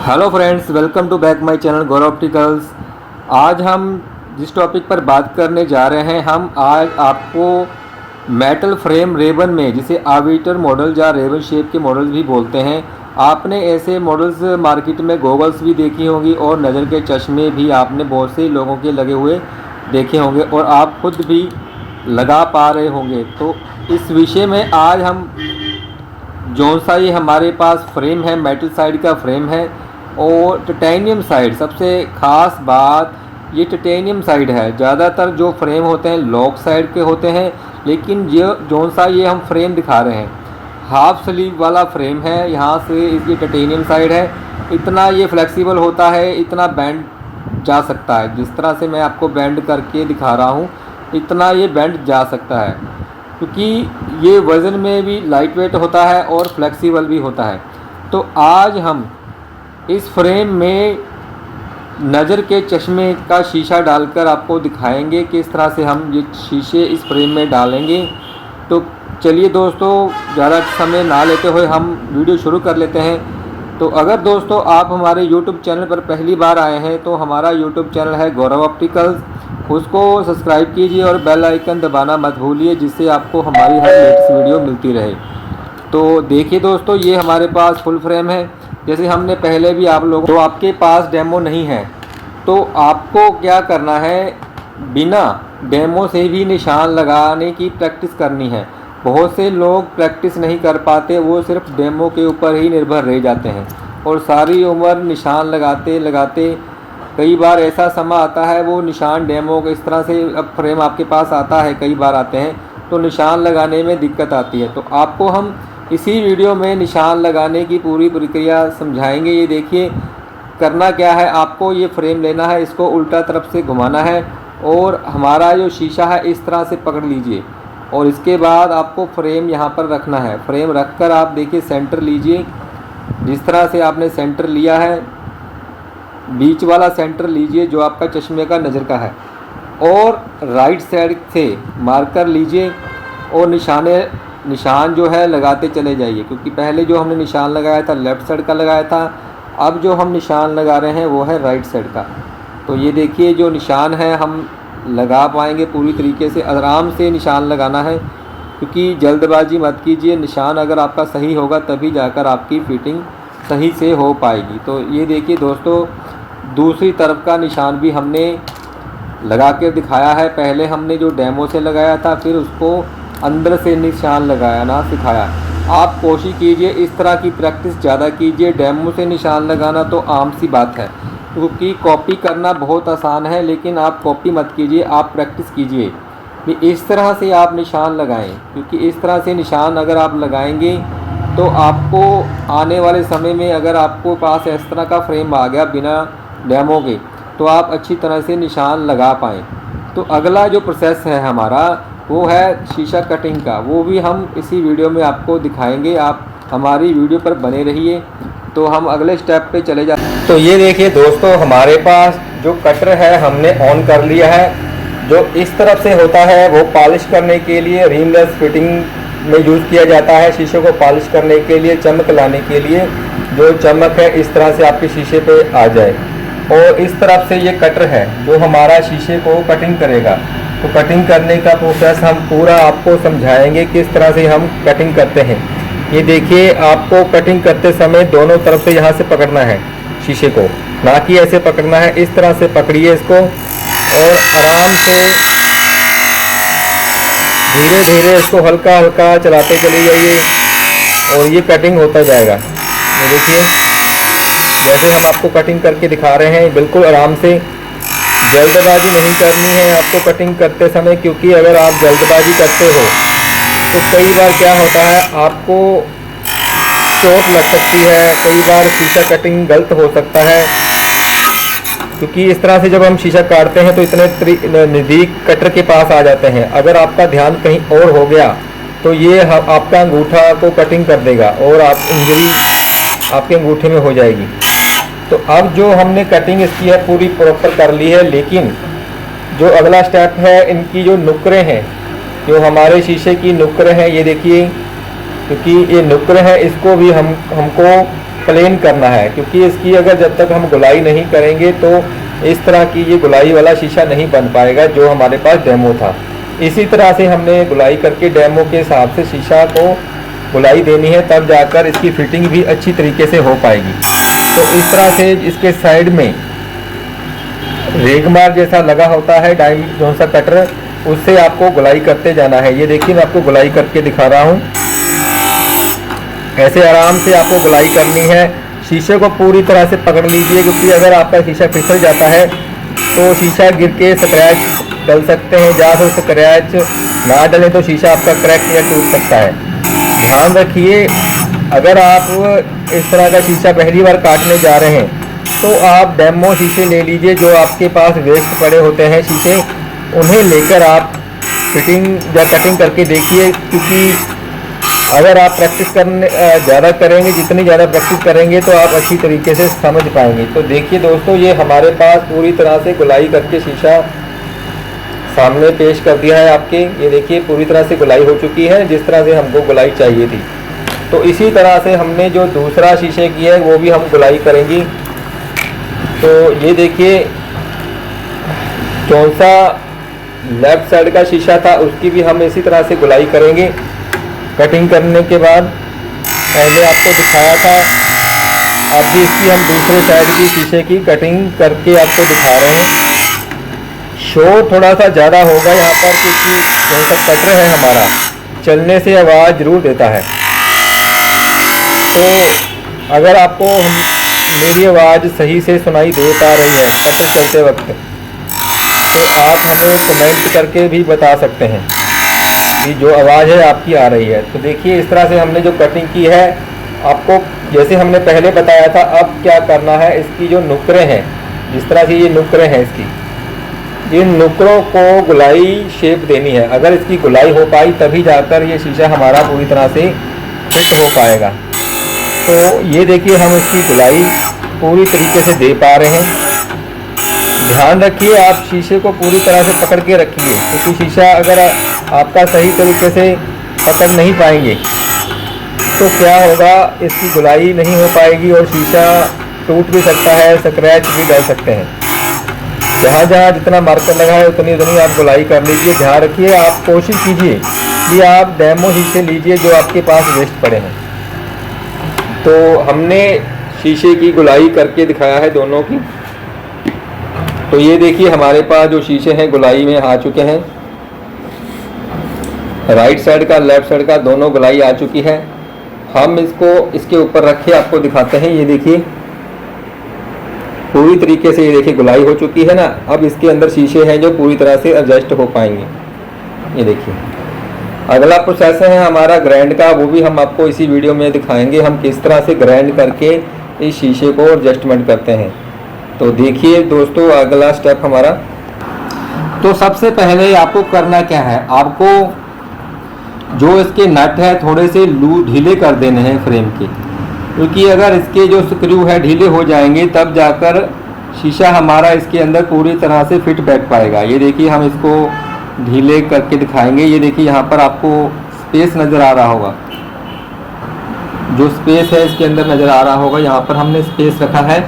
Hello friends, welcome to back my channel Gaurav opticals. आज हम जिस टॉपिक पर बात करने जा रहे हैं, हम आज आपको मेटल फ्रेम रेबन में, जिसे आविटर मॉडल या रेबन शेप के मॉडल्स भी बोलते हैं। आपने ऐसे मॉडल्स मार्केट में गॉगल्स भी देखी होंगी और नज़र के चश्मे भी आपने बहुत से लोगों के लगे हुए देखे होंगे और आप खुद भी लगा पा रहे होंगे। तो इस विषय में आज हम जौन सा ये हमारे पास फ्रेम है, मेटल साइड का फ्रेम है और टाइटेनियम साइड। सबसे ख़ास बात ये टाइटेनियम साइड है। ज़्यादातर जो फ्रेम होते हैं लॉक साइड के होते हैं, लेकिन ये जौन सा ये हम फ्रेम दिखा रहे हैं हाफ स्लीव वाला फ्रेम है। यहाँ से इसकी टाइटेनियम साइड है। इतना ये फ्लेक्सिबल होता है, इतना बैंड जा सकता है। जिस तरह से मैं आपको बैंड करके दिखा रहा हूँ, इतना ये बैंड जा सकता है, क्योंकि ये वज़न में भी लाइट वेट होता है और फ्लेक्सिबल भी होता है। तो आज हम इस फ्रेम में नज़र के चश्मे का शीशा डालकर आपको दिखाएंगे किस तरह से हम ये शीशे इस फ्रेम में डालेंगे। तो चलिए दोस्तों, ज़्यादा समय ना लेते हुए हम वीडियो शुरू कर लेते हैं। तो अगर दोस्तों आप हमारे YouTube चैनल पर पहली बार आए हैं तो हमारा YouTube चैनल है गौरव ऑप्टिकल्स, उसको सब्सक्राइब कीजिए और बेल आइकन दबाना मत भूलिए, जिससे आपको हमारी हर लेटेस्ट वीडियो मिलती रहे। तो देखिए दोस्तों, ये हमारे पास फुल फ्रेम है। जैसे हमने पहले भी आप लोगों, तो आपके पास डेमो नहीं है तो आपको क्या करना है, बिना डेमो से भी निशान लगाने की प्रैक्टिस करनी है। बहुत से लोग प्रैक्टिस नहीं कर पाते, वो सिर्फ डेमो के ऊपर ही निर्भर रह जाते हैं और सारी उम्र निशान लगाते लगाते कई बार ऐसा समय आता है वो निशान डेमो को इस तरह से, अब फ्रेम आपके पास आता है, कई बार आते हैं तो निशान लगाने में दिक्कत आती है। तो आपको हम इसी वीडियो में निशान लगाने की पूरी प्रक्रिया समझाएंगे। ये देखिए, करना क्या है, आपको ये फ्रेम लेना है, इसको उल्टा तरफ से घुमाना है और हमारा जो शीशा है इस तरह से पकड़ लीजिए और इसके बाद आपको फ्रेम यहाँ पर रखना है। फ्रेम रखकर आप देखिए सेंटर लीजिए। जिस तरह से आपने सेंटर लिया है, बीच वाला सेंटर लीजिए जो आपका चश्मे का नज़र का है, और राइट साइड से मार्कर लीजिए और निशान जो है लगाते चले जाइए, क्योंकि पहले जो हमने निशान लगाया था लेफ़्ट साइड का लगाया था, अब जो हम निशान लगा रहे हैं वो है राइट साइड का। तो ये देखिए, जो निशान है हम लगा पाएंगे पूरी तरीके से। आराम से निशान लगाना है, क्योंकि जल्दबाजी मत कीजिए। निशान अगर आपका सही होगा तभी जाकर आपकी फिटिंग सही से हो पाएगी। तो ये देखिए दोस्तों, दूसरी तरफ का निशान भी हमने लगा के दिखाया है। पहले हमने जो डेमो से लगाया था, फिर उसको अंदर से निशान लगाना सिखाया। आप कोशिश कीजिए इस तरह की प्रैक्टिस ज़्यादा कीजिए। डेमो से निशान लगाना तो आम सी बात है, क्योंकि कॉपी करना बहुत आसान है, लेकिन आप कॉपी मत कीजिए, आप प्रैक्टिस कीजिए कि इस तरह से आप निशान लगाएं। क्योंकि इस तरह से निशान अगर आप लगाएंगे तो आपको आने वाले समय में, अगर आपको पास इस तरह का फ्रेम आ गया बिना डेमो के, तो आप अच्छी तरह से निशान लगा पाएँ। तो अगला जो प्रोसेस है हमारा वो है शीशा कटिंग का, वो भी हम इसी वीडियो में आपको दिखाएंगे। आप हमारी वीडियो पर बने रहिए। तो हम अगले स्टेप पे चले जाते हैं। तो ये देखिए दोस्तों, हमारे पास जो कटर है हमने ऑन कर लिया है। जो इस तरफ से होता है वो पॉलिश करने के लिए, रिमलेस फिटिंग में यूज़ किया जाता है। शीशे को पॉलिश करने के लिए, चमक लाने के लिए, जो चमक है इस तरह से आपके शीशे पे आ जाए। और इस तरफ से ये कटर है जो हमारा शीशे को कटिंग करेगा। तो कटिंग करने का प्रोसेस हम पूरा आपको समझाएंगे किस तरह से हम कटिंग करते हैं। ये देखिए, आपको कटिंग करते समय दोनों तरफ से यहाँ से पकड़ना है शीशे को, ना कि ऐसे पकड़ना है। इस तरह से पकड़िए इसको और आराम से धीरे धीरे इसको हल्का हल्का चलाते चले जाइए और ये कटिंग होता जाएगा। ये देखिए, जैसे हम आपको कटिंग करके दिखा रहे हैं, बिल्कुल आराम से, जल्दबाजी नहीं करनी है आपको कटिंग करते समय। क्योंकि अगर आप जल्दबाजी करते हो तो कई बार क्या होता है, आपको चोट लग सकती है, कई बार शीशा कटिंग गलत हो सकता है। क्योंकि इस तरह से जब हम शीशा काटते हैं तो इतने नज़दीक कटर के पास आ जाते हैं। अगर आपका ध्यान कहीं और हो गया तो ये आपका अंगूठा को कटिंग कर देगा और आप इंजरी आपके अंगूठे में हो जाएगी। तो अब जो हमने कटिंग इसकी है पूरी प्रॉपर कर ली है, लेकिन जो अगला स्टेप है, इनकी जो नुकरें हैं, जो हमारे शीशे की नुकरें हैं, ये देखिए, क्योंकि ये नुकरें हैं, इसको भी हमको प्लेन करना है, क्योंकि इसकी अगर जब तक हम गुलाई नहीं करेंगे तो इस तरह की ये गुलाई वाला शीशा नहीं बन पाएगा जो हमारे पास डेमो था। इसी तरह से हमने गुलाई करके डेमो के हिसाब से शीशा को गुलाई देनी है, तब जाकर इसकी फिटिंग भी अच्छी तरीके से हो पाएगी। तो इस तरह से इसके साइड में रेगमार जैसा लगा होता है डाइम जो सा कटर, उससे आपको गुलाई करते जाना है। ये देखिए मैं आपको गुलाई करके दिखा रहा हूँ। ऐसे आराम से आपको गुलाई करनी है। शीशे को पूरी तरह से पकड़ लीजिए, क्योंकि अगर आपका शीशा फिसल जाता है तो शीशा गिर के स्क्रैच डल सकते हैं। जहाँ से स्क्रैच ना डले तो शीशा आपका क्रैक या टूट सकता है। ध्यान रखिए, अगर आप इस तरह का शीशा पहली बार काटने जा रहे हैं तो आप डेमो शीशे ले लीजिए। जो आपके पास वेस्ट पड़े होते हैं शीशे, उन्हें लेकर आप फिटिंग या कटिंग करके देखिए, क्योंकि अगर आप प्रैक्टिस करने ज़्यादा करेंगे, जितनी ज़्यादा प्रैक्टिस करेंगे तो आप अच्छी तरीके से समझ पाएंगे। तो देखिए दोस्तों, ये हमारे पास पूरी तरह से गुलाई करके शीशा सामने पेश कर दिया है आपके। ये देखिए पूरी तरह से गुलाई हो चुकी है, जिस तरह से हमको गुलाई चाहिए थी। तो इसी तरह से हमने जो दूसरा शीशे की है वो भी हम गुलाई करेंगी। तो ये देखिए कौन सा लेफ़्ट साइड का शीशा था, उसकी भी हम इसी तरह से गुलाई करेंगे। कटिंग करने के बाद पहले आपको दिखाया था, अब भी इसकी हम दूसरे साइड की शीशे की कटिंग करके आपको दिखा रहे हैं। शोर थोड़ा सा ज़्यादा होगा यहाँ पर, क्योंकि कौन सा कटर है हमारा, चलने से आवाज़ ज़रूर देता है। तो अगर आपको मेरी आवाज़ सही से सुनाई दे पा रही है कटर चलते वक्त, तो आप हमें कमेंट करके भी बता सकते हैं कि जो आवाज़ है आपकी आ रही है। तो देखिए इस तरह से हमने जो कटिंग की है, आपको जैसे हमने पहले बताया था, अब क्या करना है, इसकी जो नुकरे हैं, जिस तरह से ये नुकरे हैं इसकी, इन नुकरों को गुलाई शेप देनी है। अगर इसकी गुलाई हो पाई तभी जाकर ये शीशा हमारा पूरी तरह से फिट हो पाएगा। तो ये देखिए हम इसकी गुलाई पूरी तरीके से दे पा रहे हैं। ध्यान रखिए, आप शीशे को पूरी तरह से पकड़ के रखिए, क्योंकि शीशा अगर आपका सही तरीके से पकड़ नहीं पाएंगे तो क्या होगा, इसकी गुलाई नहीं हो पाएगी और शीशा टूट भी सकता है, स्क्रैच भी डल सकते हैं। जहाँ जहाँ जितना मार्कर लगा है उतनी उतनी आप गुलाई कर लीजिए। ध्यान रखिए, आप कोशिश कीजिए कि आप डेमो शीशे लीजिए जो आपके पास वेस्ट पड़े हैं। तो हमने शीशे की गुलाई करके दिखाया है दोनों की। तो ये देखिए हमारे पास जो शीशे हैं गुलाई में आ चुके हैं। राइट साइड का लेफ्ट साइड का दोनों गुलाई आ चुकी है। हम इसको इसके ऊपर रख के आपको दिखाते हैं। ये देखिए पूरी तरीके से, ये देखिए गुलाई हो चुकी है ना। अब इसके अंदर शीशे हैं जो पूरी तरह से एडजस्ट हो पाएंगे। ये देखिए अगला प्रोसेस है हमारा ग्राइंड का, वो भी हम आपको इसी वीडियो में दिखाएंगे हम किस तरह से ग्राइंड करके इस शीशे को एडजस्टमेंट करते हैं। तो देखिए दोस्तों अगला स्टेप हमारा। तो सबसे पहले आपको करना क्या है, आपको जो इसके नट है थोड़े से ढीले कर देने हैं फ्रेम के, क्योंकि अगर इसके जो स्क्रू है ढीले हो जाएंगे तब जाकर शीशा हमारा इसके अंदर पूरी तरह से फिट बैठ पाएगा। ये देखिए हम इसको ढीले करके दिखाएंगे। ये देखिए यहाँ पर आपको स्पेस नज़र आ रहा होगा, जो स्पेस है इसके अंदर नज़र आ रहा होगा, यहाँ पर हमने स्पेस रखा है।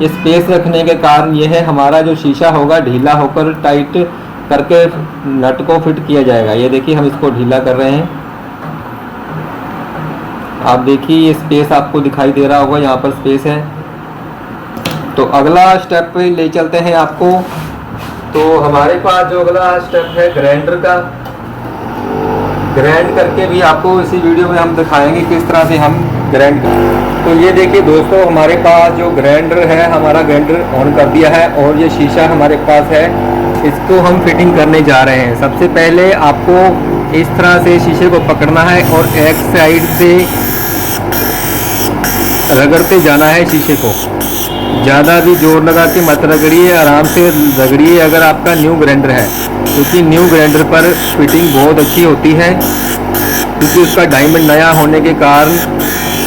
ये स्पेस रखने के कारण ये है हमारा जो शीशा होगा ढीला होकर टाइट करके नट को फिट किया जाएगा। ये देखिए हम इसको ढीला कर रहे हैं। आप देखिए ये स्पेस आपको दिखाई दे रहा होगा, यहाँ पर स्पेस है। तो अगला स्टेप पे ले चलते हैं आपको। तो हमारे पास जो अगला स्टेप है ग्राइंडर का, ग्राइंड करके भी आपको इसी वीडियो में हम दिखाएंगे किस तरह से हम ग्राइंड करें। तो ये देखिए दोस्तों हमारे पास जो ग्राइंडर है, हमारा ग्राइंडर ऑन कर दिया है और ये शीशा हमारे पास है, इसको हम फिटिंग करने जा रहे हैं। सबसे पहले आपको इस तरह से शीशे को पकड़ना है और एक साइड से रगड़ते जाना है शीशे को। ज़्यादा भी जोर लगा के मत रगड़िए, आराम से रगड़िए अगर आपका न्यू ग्राइंडर है, क्योंकि न्यू ग्राइंडर पर फिटिंग बहुत अच्छी होती है, क्योंकि उसका डायमंड नया होने के कारण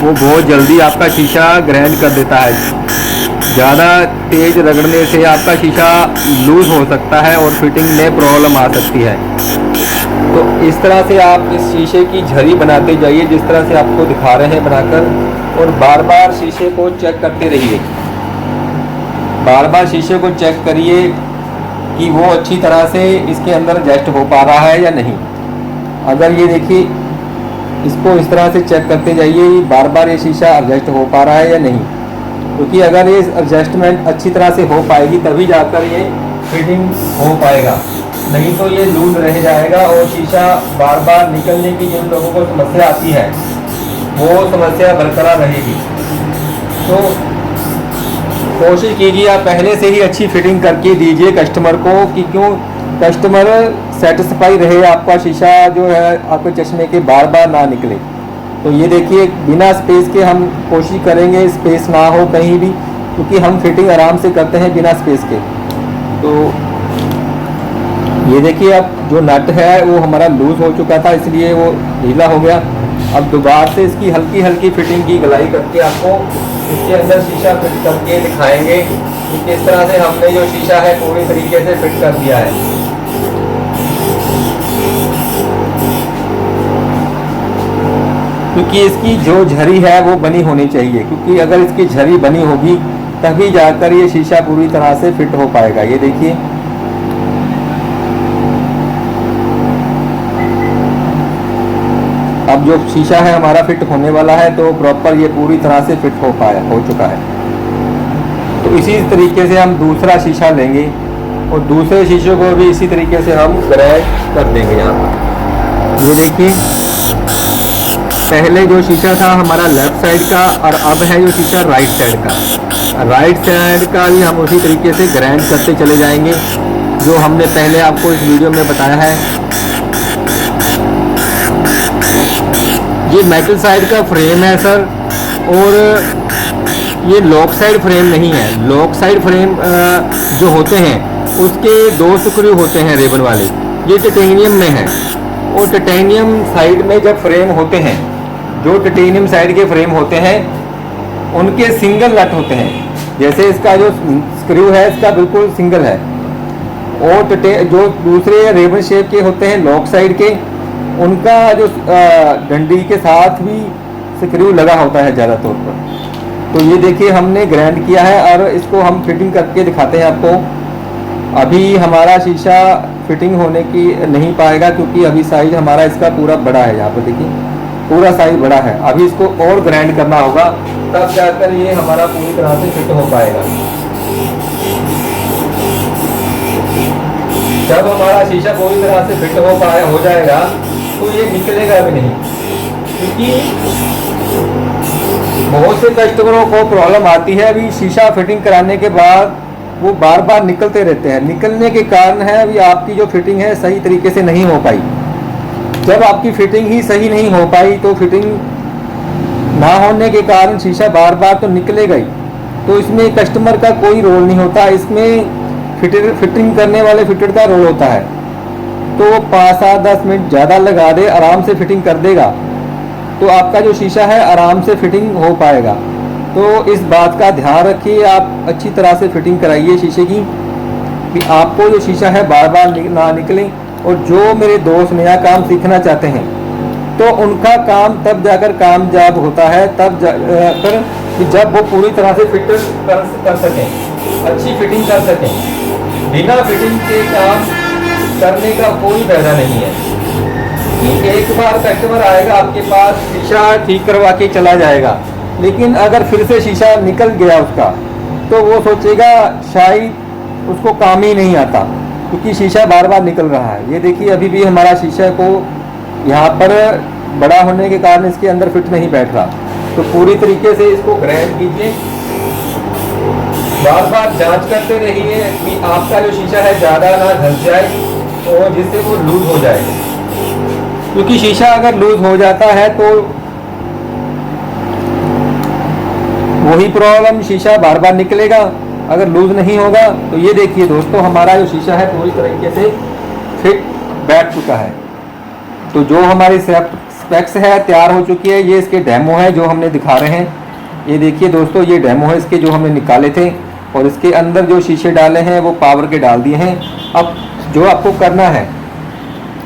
वो बहुत जल्दी आपका शीशा ग्राइंड कर देता है। ज़्यादा तेज़ रगड़ने से आपका शीशा लूज़ हो सकता है और फिटिंग में प्रॉब्लम आ सकती है। तो इस तरह से आप इस शीशे की झरी बनाते जाइए, जिस तरह से आपको दिखा रहे हैं बनाकर। और बार बार शीशे को चेक करते रहिए। बार बार शीशे को चेक करिए कि वो अच्छी तरह से इसके अंदर एडजस्ट हो पा रहा है या नहीं। अगर ये देखिए, इसको इस तरह से चेक करते जाइए बार बार ये शीशा एडजस्ट हो पा रहा है या नहीं, क्योंकि अगर ये एडजस्टमेंट अच्छी तरह से हो पाएगी तभी जाकर ये फिटिंग हो पाएगा, नहीं तो ये लूज रह जाएगा और शीशा बार बार निकलने की जिन लोगों को समस्या आती है वो समस्या बरकरार रहेगी। तो कोशिश कीजिए आप पहले से ही अच्छी फिटिंग करके दीजिए कस्टमर को, कि क्यों कस्टमर सेटिस्फाई रहे, आपका शीशा जो है आपके चश्मे के बार बार ना निकले। तो ये देखिए, बिना स्पेस के हम कोशिश करेंगे स्पेस ना हो कहीं भी, क्योंकि हम फिटिंग आराम से करते हैं बिना स्पेस के। तो ये देखिए, अब जो नट है वो हमारा लूज़ हो चुका था इसलिए वो ढीला हो गया। अब दोबारा से इसकी हल्की हल्की फिटिंग की गलाई करके आपको इसके अंदर शीशा फिट करके दिखाएंगे कि किस तरह से हमने जो शीशा है पूरी तरीके से फिट कर दिया है। क्योंकि इसकी जो झरी है वो बनी होनी चाहिए, क्योंकि अगर इसकी झरी बनी होगी तभी जाकर ये शीशा पूरी तरह से फिट हो पाएगा। ये देखिए, अब जो शीशा है हमारा फिट होने वाला है, तो प्रॉपर ये पूरी तरह से फिट हो चुका है। तो इसी तरीके से हम दूसरा शीशा लेंगे और दूसरे शीशे को भी इसी तरीके से हम ग्राइंड कर देंगे। यहाँ पर ये देखिए, पहले जो शीशा था हमारा लेफ्ट साइड का और अब है जो शीशा राइट साइड का। राइट साइड का भी हम उसी तरीके से ग्राइंड करते चले जाएंगे जो हमने पहले आपको इस वीडियो में बताया है। ये मेटल साइड का फ्रेम है सर, और ये लॉक साइड फ्रेम नहीं है। लॉक साइड फ्रेम जो होते हैं उसके 2 स्क्रू होते हैं रेबन वाले, ये टाइटेनियम में है। और टाइटेनियम साइड में जब फ्रेम होते हैं, जो टाइटेनियम साइड के फ्रेम होते हैं उनके सिंगल नट होते हैं। जैसे इसका जो स्क्रू है इसका बिल्कुल सिंगल है, और जो दूसरे रेबन शेप के होते हैं लॉक साइड के, उनका जो डंडी के साथ भी स्क्रू लगा होता है ज़्यादा तौर पर। तो ये देखिए, हमने ग्राइंड किया है और इसको हम फिटिंग करके दिखाते हैं आपको। अभी हमारा शीशा फिटिंग होने की नहीं पाएगा, क्योंकि अभी साइज हमारा इसका पूरा बड़ा है। यहाँ पर देखिए, पूरा साइज बड़ा है। अभी इसको और ग्राइंड करना होगा, तब जाकर ये हमारा पूरी तरह से फिट हो पाएगा। जब हमारा शीशा पूरी तरह से फिट हो जाएगा तो ये निकलेगा भी नहीं, क्योंकि बहुत से कस्टमरों को प्रॉब्लम आती है अभी शीशा फिटिंग कराने के बाद वो बार बार निकलते रहते हैं। निकलने के कारण है अभी आपकी जो फिटिंग है सही तरीके से नहीं हो पाई। जब आपकी फिटिंग ही सही नहीं हो पाई तो फिटिंग ना होने के कारण शीशा बार बार तो निकलेगा ही। तो इसमें कस्टमर का कोई रोल नहीं होता, इसमें फिटिंग करने वाले फिटर का रोल होता है। तो 5-7-10 मिनट ज़्यादा लगा दे, आराम से फिटिंग कर देगा तो आपका जो शीशा है आराम से फिटिंग हो पाएगा। तो इस बात का ध्यान रखिए, आप अच्छी तरह से फिटिंग कराइए शीशे की, कि आपको जो शीशा है बार बार ना निकले। और जो मेरे दोस्त नया काम सीखना चाहते हैं तो उनका काम तब जाकर कामयाब होता है, तब जाकर कि जब वो पूरी तरह से फिट कर सकें, अच्छी फिटिंग कर सकें। बिना फिटिंग के काम करने का कोई फायदा नहीं है। कि एक बार कस्टमर आएगा आपके पास, शीशा ठीक करवा के चला जाएगा, लेकिन अगर फिर से शीशा निकल गया उसका तो वो सोचेगा शायद उसको काम ही नहीं आता, क्योंकि शीशा बार बार निकल रहा है। ये देखिए, अभी भी हमारा शीशा को यहाँ पर बड़ा होने के कारण इसके अंदर फिट नहीं बैठ रहा। तो पूरी तरीके से इसको ग्राइंड कीजिए, बार बार जांच करते रहिए कि आपका जो शीशा है ज़्यादा ना घस जाए और जिससे वो लूज हो जाए। क्योंकि शीशा अगर लूज हो जाता है तो वही प्रॉब्लम, शीशा बार बार निकलेगा। अगर लूज नहीं होगा तो ये देखिए दोस्तों, हमारा जो शीशा है पूरी तरीके से फिट बैठ चुका है। तो जो हमारी स्पेक्स है तैयार हो चुकी है। ये इसके डेमो है जो हमने दिखा रहे हैं। ये देखिए दोस्तों, ये डेमो है इसके जो हमने निकाले थे, और इसके अंदर जो शीशे डाले हैं वो पावर के डाल दिए हैं। अब जो आपको करना है,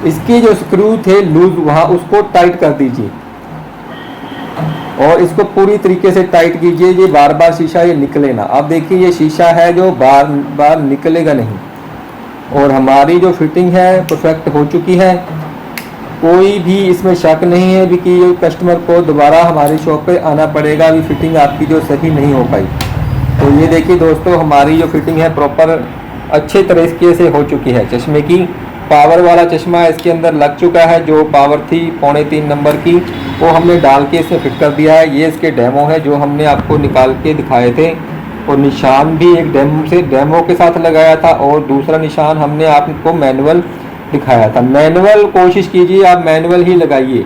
इसके जो स्क्रू थे लूज वहाँ उसको टाइट कर दीजिए। और इसको पूरी तरीके से टाइट कीजिए, ये बार बार शीशा ये निकले ना। अब देखिए ये शीशा है जो बार बार निकलेगा नहीं। और हमारी जो फिटिंग है परफेक्ट हो चुकी है, कोई भी इसमें शक नहीं है भी कि कस्टमर को दोबारा हमारी शॉप पे आना पड़ेगा भी फिटिंग आपकी जो सही नहीं हो पाई। तो ये देखिए दोस्तों, हमारी जो फिटिंग है प्रॉपर अच्छे तरीके से हो चुकी है। चश्मे की पावर वाला चश्मा इसके अंदर लग चुका है, जो पावर थी 3.25 नंबर की वो हमने डाल के इसे फिट कर दिया है। ये इसके डेमो है जो हमने आपको निकाल के दिखाए थे, और निशान भी एक डेमो के साथ लगाया था, और दूसरा निशान हमने आपको मैनुअल दिखाया था। मैनुअल कोशिश कीजिए आप मैनुअल ही लगाइए।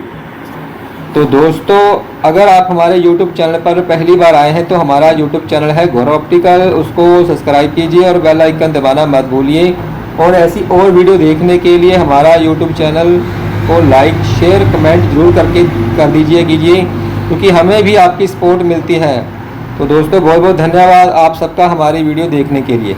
तो दोस्तों, अगर आप हमारे YouTube चैनल पर पहली बार आए हैं तो हमारा YouTube चैनल है गौरव ऑप्टिकल, उसको सब्सक्राइब कीजिए और बेल आइकन दबाना मत भूलिए। और ऐसी और वीडियो देखने के लिए हमारा YouTube चैनल को लाइक शेयर कमेंट जरूर कर दीजिए, क्योंकि हमें भी आपकी सपोर्ट मिलती है। तो दोस्तों बहुत बहुत धन्यवाद आप सबका हमारी वीडियो देखने के लिए।